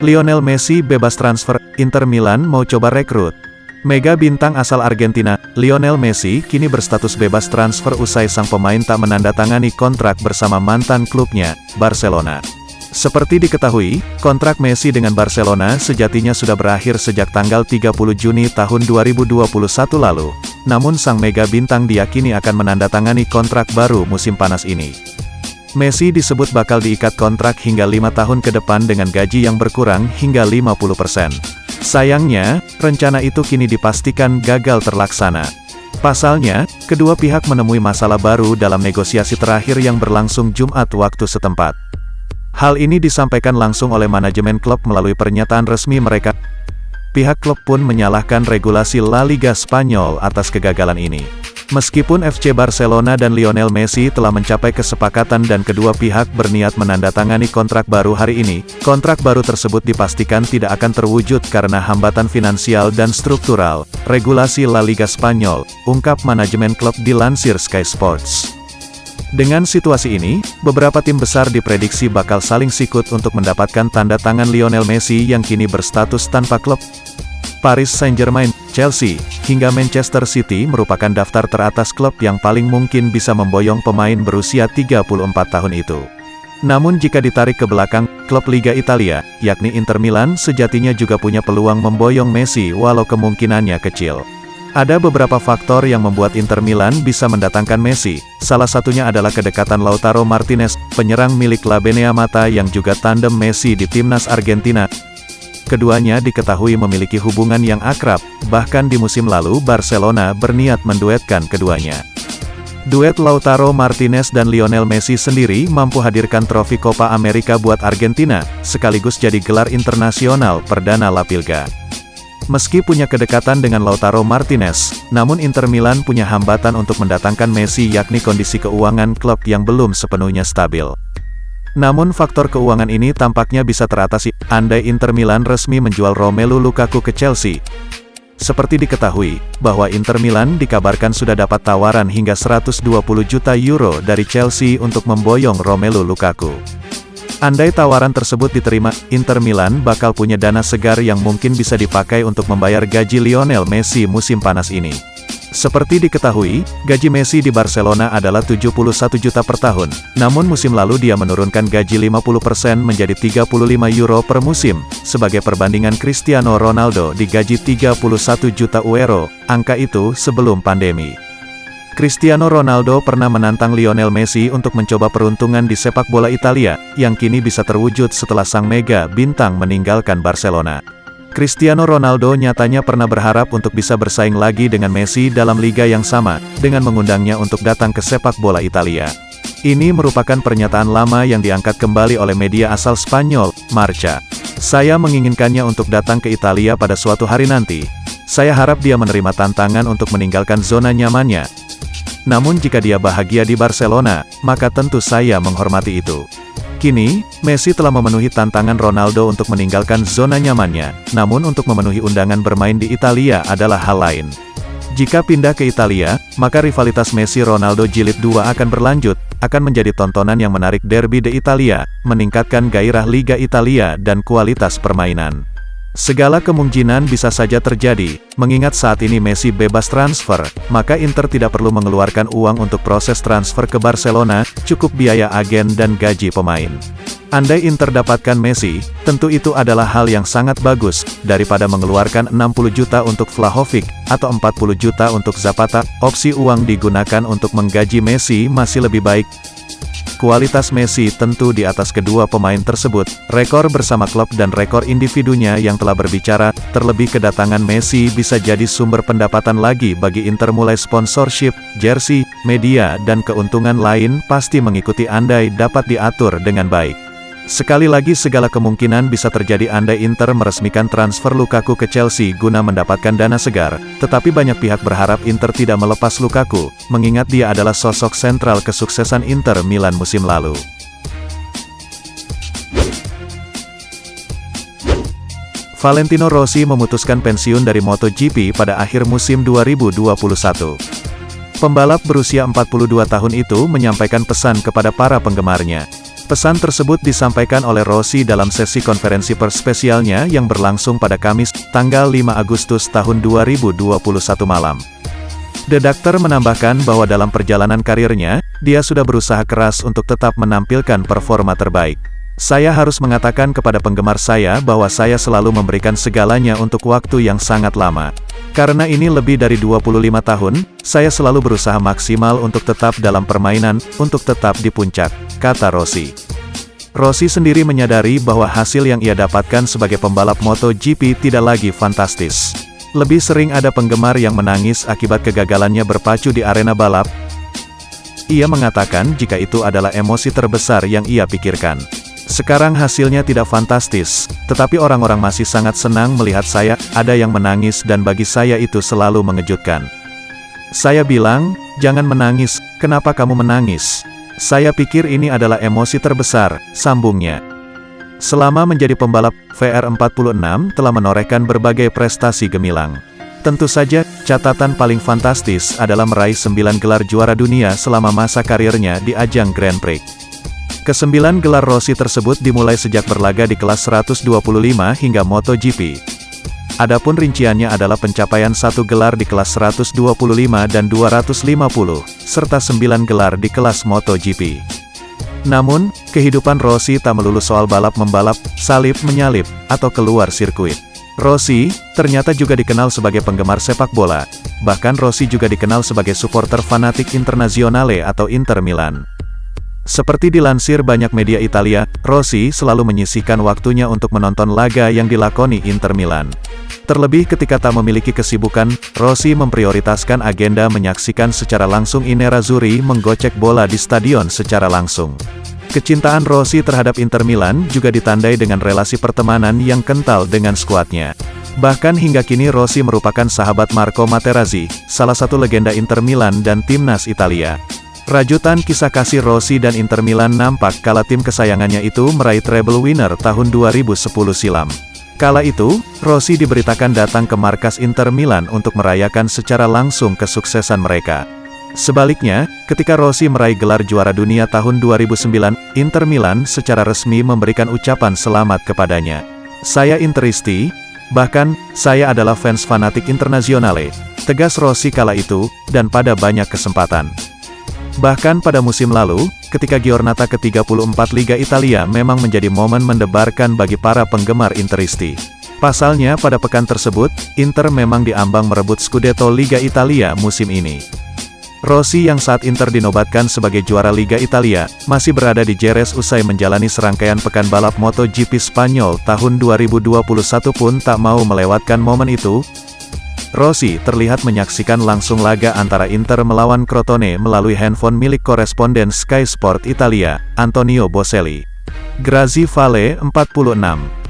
Lionel Messi bebas transfer, Inter Milan mau coba rekrut. Mega bintang asal Argentina, Lionel Messi, kini berstatus bebas transfer usai sang pemain tak menandatangani kontrak bersama mantan klubnya, Barcelona. Seperti diketahui, kontrak Messi dengan Barcelona sejatinya sudah berakhir sejak tanggal 30 Juni tahun 2021 lalu. Namun sang mega bintang diyakini akan menandatangani kontrak baru musim panas ini. Messi disebut bakal diikat kontrak hingga 5 tahun ke depan dengan gaji yang berkurang hingga 50%. Sayangnya, rencana itu kini dipastikan gagal terlaksana. Pasalnya, kedua pihak menemui masalah baru dalam negosiasi terakhir yang berlangsung Jumat waktu setempat. Hal ini disampaikan langsung oleh manajemen klub melalui pernyataan resmi mereka. Pihak klub pun menyalahkan regulasi La Liga Spanyol atas kegagalan ini. Meskipun FC Barcelona dan Lionel Messi telah mencapai kesepakatan dan kedua pihak berniat menandatangani kontrak baru hari ini, kontrak baru tersebut dipastikan tidak akan terwujud karena hambatan finansial dan struktural, regulasi La Liga Spanyol, ungkap manajemen klub dilansir Sky Sports. Dengan situasi ini, beberapa tim besar diprediksi bakal saling sikut untuk mendapatkan tanda tangan Lionel Messi yang kini berstatus tanpa klub. Paris Saint-Germain, Chelsea, hingga Manchester City merupakan daftar teratas klub yang paling mungkin bisa memboyong pemain berusia 34 tahun itu. Namun jika ditarik ke belakang, klub Liga Italia, yakni Inter Milan sejatinya juga punya peluang memboyong Messi walau kemungkinannya kecil. Ada beberapa faktor yang membuat Inter Milan bisa mendatangkan Messi, salah satunya adalah kedekatan Lautaro Martinez, penyerang milik La Beneamata yang juga tandem Messi di timnas Argentina. Keduanya diketahui memiliki hubungan yang akrab, bahkan di musim lalu Barcelona berniat menduetkan keduanya. Duet Lautaro Martinez dan Lionel Messi sendiri mampu hadirkan trofi Copa America buat Argentina, sekaligus jadi gelar internasional perdana La Liga. Meski punya kedekatan dengan Lautaro Martinez, namun Inter Milan punya hambatan untuk mendatangkan Messi yakni kondisi keuangan klub yang belum sepenuhnya stabil. Namun faktor keuangan ini tampaknya bisa teratasi, andai Inter Milan resmi menjual Romelu Lukaku ke Chelsea. Seperti diketahui, bahwa Inter Milan dikabarkan sudah dapat tawaran hingga 120 juta euro dari Chelsea untuk memboyong Romelu Lukaku. Andai tawaran tersebut diterima, Inter Milan bakal punya dana segar yang mungkin bisa dipakai untuk membayar gaji Lionel Messi musim panas ini. Seperti diketahui, gaji Messi di Barcelona adalah 71 juta per tahun, namun musim lalu dia menurunkan gaji 50% menjadi 35 euro per musim, sebagai perbandingan Cristiano Ronaldo digaji 31 juta euro, angka itu sebelum pandemi. Cristiano Ronaldo pernah menantang Lionel Messi untuk mencoba peruntungan di sepak bola Italia, yang kini bisa terwujud setelah sang mega bintang meninggalkan Barcelona. Cristiano Ronaldo nyatanya pernah berharap untuk bisa bersaing lagi dengan Messi dalam liga yang sama, dengan mengundangnya untuk datang ke sepak bola Italia. Ini merupakan pernyataan lama yang diangkat kembali oleh media asal Spanyol, Marca. Saya menginginkannya untuk datang ke Italia pada suatu hari nanti. Saya harap dia menerima tantangan untuk meninggalkan zona nyamannya. Namun jika dia bahagia di Barcelona, maka tentu saya menghormati itu. Kini, Messi telah memenuhi tantangan Ronaldo untuk meninggalkan zona nyamannya, namun untuk memenuhi undangan bermain di Italia adalah hal lain. Jika pindah ke Italia, maka rivalitas Messi-Ronaldo jilid 2 akan berlanjut, akan menjadi tontonan yang menarik derby de Italia, meningkatkan gairah Liga Italia dan kualitas permainan. Segala kemungkinan bisa saja terjadi, mengingat saat ini Messi bebas transfer, maka Inter tidak perlu mengeluarkan uang untuk proses transfer ke Barcelona, cukup biaya agen dan gaji pemain. Andai Inter dapatkan Messi, tentu itu adalah hal yang sangat bagus, daripada mengeluarkan 60 juta untuk Vlahovic, atau 40 juta untuk Zapata, opsi uang digunakan untuk menggaji Messi masih lebih baik. Kualitas Messi tentu di atas kedua pemain tersebut, rekor bersama klub dan rekor individunya yang telah berbicara, terlebih kedatangan Messi bisa jadi sumber pendapatan lagi bagi Inter mulai sponsorship, jersey, media dan keuntungan lain pasti mengikuti andai dapat diatur dengan baik. Sekali lagi segala kemungkinan bisa terjadi andai Inter meresmikan transfer Lukaku ke Chelsea guna mendapatkan dana segar, tetapi banyak pihak berharap Inter tidak melepas Lukaku, mengingat dia adalah sosok sentral kesuksesan Inter Milan musim lalu. Valentino Rossi memutuskan pensiun dari MotoGP pada akhir musim 2021. Pembalap berusia 42 tahun itu menyampaikan pesan kepada para penggemarnya. Pesan tersebut disampaikan oleh Rossi dalam sesi konferensi pers spesialnya yang berlangsung pada Kamis, tanggal 5 Agustus tahun 2021 malam. The Doctor menambahkan bahwa dalam perjalanan karirnya, dia sudah berusaha keras untuk tetap menampilkan performa terbaik. Saya harus mengatakan kepada penggemar saya bahwa saya selalu memberikan segalanya untuk waktu yang sangat lama. Karena ini lebih dari 25 tahun, saya selalu berusaha maksimal untuk tetap dalam permainan, untuk tetap di puncak, kata Rossi. Rossi sendiri menyadari bahwa hasil yang ia dapatkan sebagai pembalap MotoGP tidak lagi fantastis. Lebih sering ada penggemar yang menangis akibat kegagalannya berpacu di arena balap. Ia mengatakan jika itu adalah emosi terbesar yang ia pikirkan. Sekarang hasilnya tidak fantastis, tetapi orang-orang masih sangat senang melihat saya, ada yang menangis dan bagi saya itu selalu mengejutkan. Saya bilang, jangan menangis, kenapa kamu menangis? Saya pikir ini adalah emosi terbesar, sambungnya. Selama menjadi pembalap, VR46 telah menorehkan berbagai prestasi gemilang. Tentu saja, catatan paling fantastis adalah meraih 9 gelar juara dunia selama masa karirnya di ajang Grand Prix. Ke-9 gelar Rossi tersebut dimulai sejak berlaga di kelas 125 hingga MotoGP. Adapun rinciannya adalah pencapaian 1 gelar di kelas 125 dan 250, serta 9 gelar di kelas MotoGP. Namun, kehidupan Rossi tak melulu soal balap-membalap, salip-menyalip, atau keluar sirkuit. Rossi, ternyata juga dikenal sebagai penggemar sepak bola. Bahkan Rossi juga dikenal sebagai supporter fanatik Internazionale atau Inter Milan. Seperti dilansir banyak media Italia, Rossi selalu menyisihkan waktunya untuk menonton laga yang dilakoni Inter Milan. Terlebih ketika tak memiliki kesibukan, Rossi memprioritaskan agenda menyaksikan secara langsung I Nerazzurri menggocek bola di stadion secara langsung. Kecintaan Rossi terhadap Inter Milan juga ditandai dengan relasi pertemanan yang kental dengan skuadnya. Bahkan hingga kini Rossi merupakan sahabat Marco Materazzi, salah satu legenda Inter Milan dan timnas Italia. Rajutan kisah kasih Rossi dan Inter Milan nampak kala tim kesayangannya itu meraih treble winner tahun 2010 silam. Kala itu, Rossi diberitakan datang ke markas Inter Milan untuk merayakan secara langsung kesuksesan mereka. Sebaliknya, ketika Rossi meraih gelar juara dunia tahun 2009, Inter Milan secara resmi memberikan ucapan selamat kepadanya. Saya Interisti, bahkan, saya adalah fans fanatik Internazionale, tegas Rossi kala itu, dan pada banyak kesempatan. Bahkan pada musim lalu, ketika Giornata ke-34 Liga Italia memang menjadi momen mendebarkan bagi para penggemar Interisti. Pasalnya pada pekan tersebut, Inter memang diambang merebut Scudetto Liga Italia musim ini. Rossi yang saat Inter dinobatkan sebagai juara Liga Italia, masih berada di Jerez usai menjalani serangkaian pekan balap MotoGP Spanyol tahun 2021 pun tak mau melewatkan momen itu. Rossi terlihat menyaksikan langsung laga antara Inter melawan Crotone melalui handphone milik koresponden Sky Sport Italia, Antonio Boselli. Grazie Vale 46